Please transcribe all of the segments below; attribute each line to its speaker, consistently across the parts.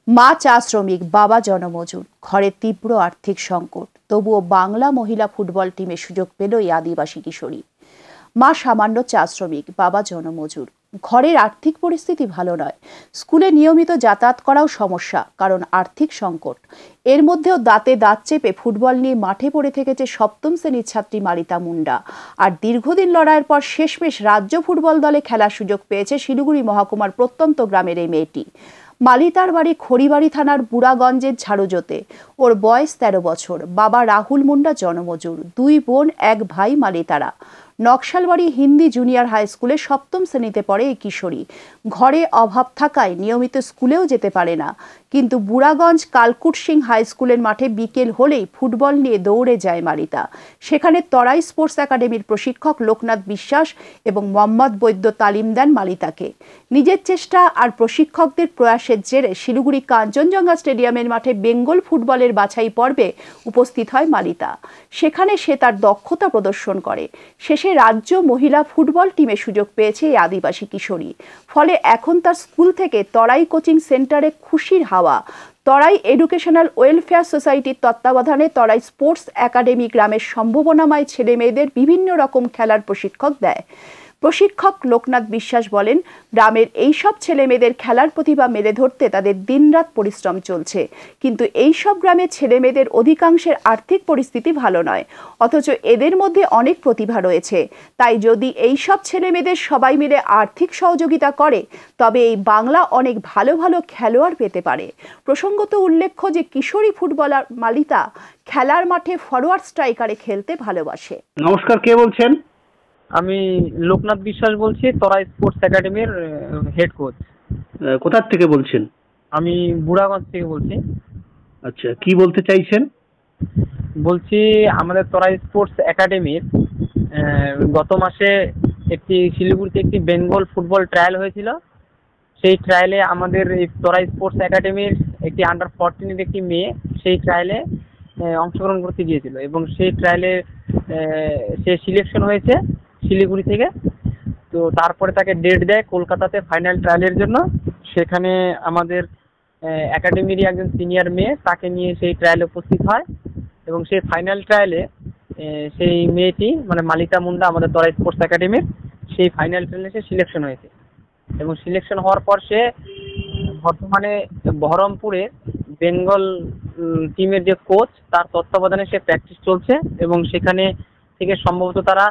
Speaker 1: মা চা শ্রমিক, বাবা জনমজুর, ঘরে তীব্র আর্থিক সংকট, তবুও বাংলা মহিলা ফুটবল টিমে সুযোগ পেল এই আদিবাসী কিশোরী। মা সামান্য চা শ্রমিক, বাবা জনমজুর, ঘরের আর্থিক পরিস্থিতি ভালো নয়। স্কুলে নিয়মিত যাতায়াত করাও সমস্যা, কারণ আর্থিক সংকট। এর মধ্যেও দাঁতে দাঁত চেপে ফুটবল নিয়ে মাঠে পড়ে থেকেছে সপ্তম শ্রেণীর ছাত্রী মালিতা মুন্ডা। আর দীর্ঘদিন লড়াইয়ের পর শেষমেশ রাজ্য ফুটবল দলে খেলার সুযোগ পেয়েছে শিলিগুড়ি মহকুমার প্রত্যন্ত গ্রামের এই মেয়েটি। মালিতার বাড়ি খড়িবাড়ি থানার বুড়াগঞ্জের ঝাড়ুজোতে। ওর বয়স 13 বছর। বাবা রাহুল মুন্ডা জনমজুর, 2 বোন 1 ভাই মালিতারা। নকশালবাড়ি হিন্দি জুনিয়র হাই স্কুলে সপ্তম শ্রেণীতে পড়ে এই কিশোরী। ঘরে অভাব থাকায় নিয়মিত স্কুলেও যেতে পারে না, কিন্তু বুড়াগঞ্জ কালকুট সিং হাই স্কুলের মাঠে বিকেল হলেই ফুটবল নিয়ে দৌড়ে যায় মালিতা। সেখানে তরাই স্পোর্টস একাডেমির প্রশিক্ষক লোকনাথ বিশ্বাস এবং মোহাম্মদ বৈদ্য তালিম দেন মালিতাকে। নিজের চেষ্টা আর প্রশিক্ষকদের প্রয়াসের জেরে শিলিগুড়ি কাঞ্চনজঙ্ঘা স্টেডিয়ামের মাঠে বেঙ্গল ফুটবলের বাছাই পর্বে উপস্থিত হয় মালিতা। সেখানে সে তার দক্ষতা প্রদর্শন করে। শেষে রাজ্য মহিলা ফুটবল টিমে সুযোগ পেয়েছে এই আদিবাসী কিশোরী। ফলে এখন তার স্কুল থেকে তরাই কোচিং সেন্টারে খুশির হাওয়া। তরাই এডুকেশনাল ওয়েলফেয়ার সোসাইটির তত্ত্বাবধানে তরাই স্পোর্টস একাডেমি গ্রামের সম্ভাবনাময় ছেলে মেয়েদের বিভিন্ন রকম খেলার প্রশিক্ষক দেয়। প্রশিক্ষক লোকনাথ বিশ্বাস বলেন, গ্রামের এইসব ছেলে মেয়েদের খেলার প্রতিভা মেলে ধরতে তাদের দিনরাত পরিশ্রম চলছে, কিন্তু এইসব গ্রামের ছেলে মেয়েদের অধিকাংশের আর্থিক পরিস্থিতি ভালো নয়, অথচ এদের মধ্যে অনেক প্রতিভা রয়েছে। তাই যদি এইসব ছেলে মেয়েদের সবাই মিলে আর্থিক সহযোগিতা করে, তবে এই বাংলা অনেক ভালো ভালো খেলোয়াড় পেতে পারে। প্রসঙ্গত উল্লেখ্য যে কিশোরী ফুটবলার মালিতা খেলার মাঠে ফরওয়ার্ড স্ট্রাইকারে খেলতে ভালোবাসে।
Speaker 2: নমস্কার, কে বলছেন?
Speaker 3: আমি লোকনাথ বিশ্বাস বলছি, তরাই স্পোর্টস একাডেমির হেড কোচ।
Speaker 2: কোথা থেকে বলছেন?
Speaker 3: আমি বুড়াগঞ্জ থেকে বলছি।
Speaker 2: আচ্ছা, কি বলতে চাইছেন?
Speaker 3: বলছি আমাদের তরাই স্পোর্টস একাডেমির গত মাসে শিলিগুড়িতে একটি বেঙ্গল ফুটবল ট্রায়াল হয়েছিল। সেই ট্রায়ালে আমাদের এই তরাই স্পোর্টস একাডেমির একটি আন্ডার 14 একটি মেয়ে সেই ট্রায়ালে অংশগ্রহণ করতে গিয়েছিল, এবং সেই ট্রায়ালে সে সিলেকশন হয়েছে শিলিগুড়ি থেকে। তো তারপরে তাকে ডেট দেয় কলকাতাতে ফাইনাল ট্রায়ালের জন্য। সেখানে আমাদের একাডেমিরই একজন সিনিয়র মেয়ে তাকে নিয়ে সেই ট্রায়ালে উপস্থিত হয়, এবং সেই ফাইনাল ট্রায়ালে সেই মেয়েটি মানে মালিতা মুন্ডা আমাদের তরাই স্পোর্টস একাডেমির সেই ফাইনাল ট্রায়ালে সে সিলেকশন হয়েছে। এবং সিলেকশন হওয়ার পর সে বর্তমানে বহরমপুরে বেঙ্গল টিমের যে কোচ তার তত্ত্বাবধানে সে প্র্যাকটিস চলছে, এবং সেখানে থেকে সম্ভবত তারা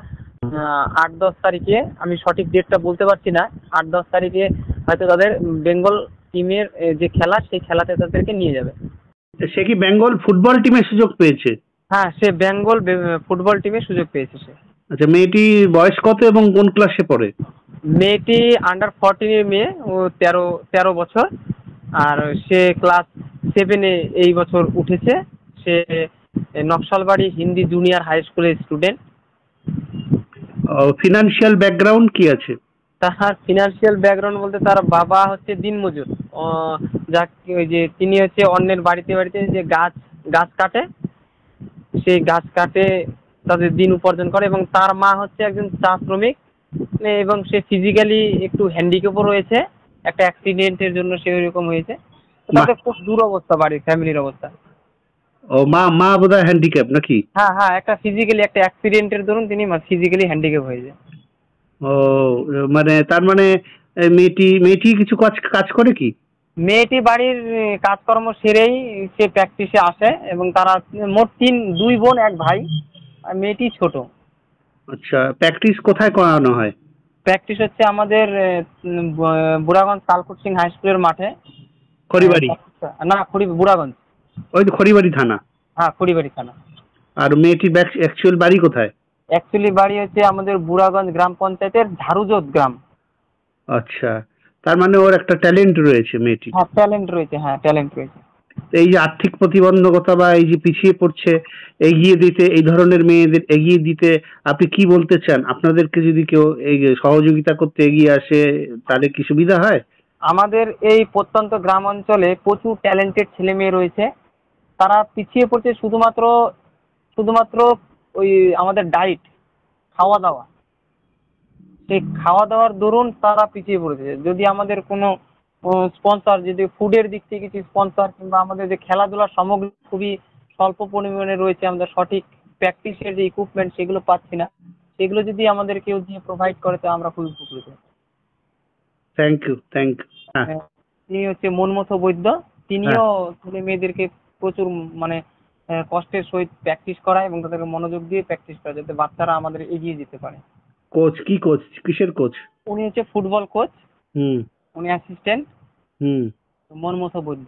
Speaker 3: 8-10 তারিখে, আমি সঠিক ডেটটা বলতে পারছি না, 8-10 তারিখে হয়তো তাদের বেঙ্গল টিমের যে খেলা সেই খেলাতে তাদেরকে নিয়ে যাবে।
Speaker 2: সে কি বেঙ্গল ফুটবল টিমে সুযোগ পেয়েছে?
Speaker 3: হ্যাঁ, সে বেঙ্গল ফুটবল টিমে সুযোগ পেয়েছে সে।
Speaker 2: আচ্ছা, মেয়েটির বয়স কত এবং কোন ক্লাসে পড়ে?
Speaker 3: মেয়েটি আন্ডার 14 মেয়ে, ও 13 বছর, আর সে ক্লাস 7-এ এই বছর উঠেছে। সে নকশালবাড়ি হিন্দি জুনিয়র হাই স্কুলের স্টুডেন্ট।
Speaker 2: ফিনান্সিয়াল ব্যাকগ্রাউন্ড কি আছে?
Speaker 3: তার ফিনান্সিয়াল ব্যাকগ্রাউন্ড বলতে তার বাবা হচ্ছে দিনমজুর। ওই যে তিনি হচ্ছে অন্যের বাড়িতে বাড়িতে যে গাছ কাটে, সেই গাছ কাটে তাদের দিন উপার্জন করে, এবং তার মা হচ্ছে একজন চা শ্রমিক, এবং সে ফিজিক্যালি একটু হ্যান্ডিক্যাপও রয়েছে। একটা অ্যাক্সিডেন্টের জন্য সে ওইরকম হয়েছে। তাদের খুব দুরবস্থা বাড়ির ফ্যামিলির অবস্থা।
Speaker 2: ও, মা বোধহয় হ্যান্ডিক্যাপ নাকি?
Speaker 3: হ্যাঁ হ্যাঁ, একটা অ্যাক্সিডেন্টের দরুন তিনি ফিজিক্যালি হ্যান্ডিক্যাপ হয়েছে।
Speaker 2: ও, মানে তার মানে মেয়েটি কিছু কাজ করে কি?
Speaker 3: মেয়েটি বাড়ির কাজকর্ম সেরেই সে প্র্যাকটিসে আসে, এবং তারা মোট 2 বোন 1 ভাই, আর মেয়েটি ছোট।
Speaker 2: আচ্ছা, প্র্যাকটিস কোথায় করানো হয়?
Speaker 3: প্র্যাকটিস হচ্ছে আমাদের বুড়াগঞ্জ কালকুট সিং হাই স্কুলের মাঠে।
Speaker 2: খড়িবাড়ি?
Speaker 3: না, বুড়াগঞ্জ।
Speaker 2: ওই তো খড়িবাড়ি থানা?
Speaker 3: হ্যাঁ, খড়িবাড়ি থানা।
Speaker 2: আর মেয়েটির অ্যাকচুয়াল বাড়ি কোথায়?
Speaker 3: অ্যাকচুয়ালি বাড়ি হচ্ছে আমাদের বুড়াগঞ্জ গ্রাম পঞ্চায়েতের ঝাড়ুজোত গ্রাম।
Speaker 2: আচ্ছা, তার মানে ওর একটা ট্যালেন্ট রয়েছে মেয়েটি।
Speaker 3: হ্যাঁ, ট্যালেন্ট রয়েছে।
Speaker 2: এই যে আর্থিক প্রতিবন্ধকতা বা এই যে পিছিয়ে পড়ছে, এই ধরনের মেয়েদের এগিয়ে দিতে আপনি কি বলতে চান? আপনাদেরকে যদি কেউ এই সহযোগিতা করতে এগিয়ে আসে তাহলে কি সুবিধা হয়?
Speaker 3: আমাদের এই প্রত্যন্ত গ্রাম অঞ্চলে প্রচুর ট্যালেন্টেড ছেলে মেয়ে রয়েছে। তারা পিছিয়ে পড়ছে শুধুমাত্র ওই আমাদের ডায়েট, খাওয়া দাওয়া, সেই খাওয়া দাওয়ার দরুন তারা পিছিয়ে পড়েছে। যদি আমাদের কোনো স্পন্সর, যদি ফুডের দিক থেকে কিছু স্পন্সর, কিংবা আমাদের যে খেলাধুলার সামগ্রী খুবই স্বল্প পরিমাণে রয়েছে, আমরা সঠিক প্র্যাকটিসের যে ইকুইপমেন্ট সেগুলো পাচ্ছি না, সেগুলো যদি আমাদের কেউ দিয়ে প্রোভাইড করে তো আমরা খুবই উপকৃত।
Speaker 2: Thank you, thank you. হ্যাঁ,
Speaker 3: তিনি হচ্ছে মনমথ বৈদ্য, তিনিও ছেলে মেয়েদেরকে প্রচুর মানে কষ্টের সহিত প্র্যাকটিস করায় এবং তাদেরকে মনোযোগ দিয়ে প্র্যাকটিস করায় যাতে বাচ্চারা আমাদের এগিয়ে যেতে পারে।
Speaker 2: কোচ কি কোচ, কিসের কোচ?
Speaker 3: উনি হচ্ছে ফুটবল কোচ,
Speaker 2: হুম
Speaker 3: উনি অ্যাসিস্ট্যান্ট
Speaker 2: হুম।
Speaker 3: মনমথ বৈদ্য।